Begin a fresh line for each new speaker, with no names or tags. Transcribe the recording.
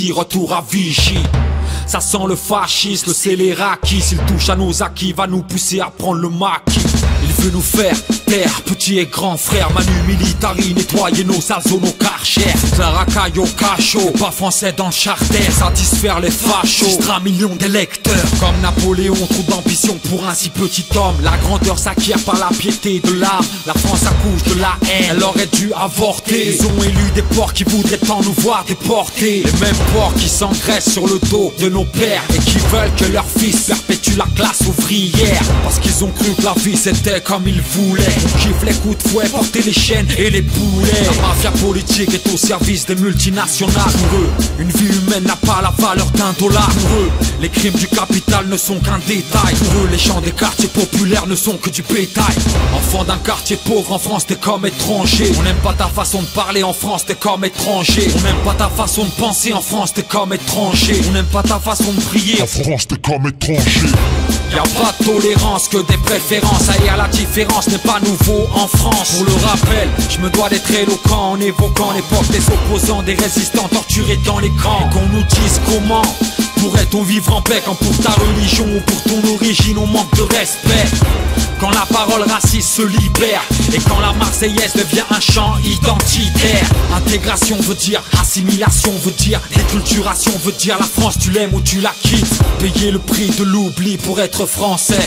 dit retour à Vichy. Ça sent le fascisme, le scélérat qui, s'il touche à nos acquis, va nous pousser à prendre le maquis. Il veut nous faire taire, petit et grand frère. Manu Militari, nettoyer nos azos, nos karchers. La racaille au cachot, pas français dans le charter. Satisfaire les fachos, 1 million d'électeurs. Comme Napoléon, trop d'ambition pour un si petit homme. La grandeur s'acquiert par la piété de l'âme. La France accouche de la haine, elle aurait dû avorter. Ils ont élu des porcs qui voudraient tant nous voir déportés. Les mêmes porcs qui s'engraissent sur le dos de nos pères et qui veulent que leur fils perpétue la classe ouvrière. Parce qu'ils ont cru que la vie c'était comme ils voulaient. Gifle les coups de fouet, porter les chaînes et les boulets. La mafia politique est au service des multinationales. Pour eux, une vie humaine n'a pas la valeur d'$1. Pour eux, les crimes du capital ne sont qu'un détail. Pour eux, les gens des quartiers populaires ne sont que du bétail. Enfant d'un quartier pauvre, en France t'es comme étranger. On n'aime pas ta façon de parler, en France t'es comme étranger. On n'aime pas ta façon de penser, en France t'es comme étranger. On n'aime pas ta façon de prier,
en France t'es comme étranger.
Y'a pas de tolérance que des préférences. Ailleurs la différence n'est pas nouveau en France. Pour le rappel, je me dois d'être éloquent en évoquant l'époque des opposants, des résistants torturés dans les camps. Qu'on nous dise comment pourrait-on vivre en paix quand pour ta religion ou pour ton origine on manque de respect. Quand la parole raciste se libère et quand la Marseillaise devient un chant identitaire. Intégration veut dire assimilation, veut dire déculturation, veut dire la France tu l'aimes ou tu la quittes. Payer le prix de l'oubli pour être français.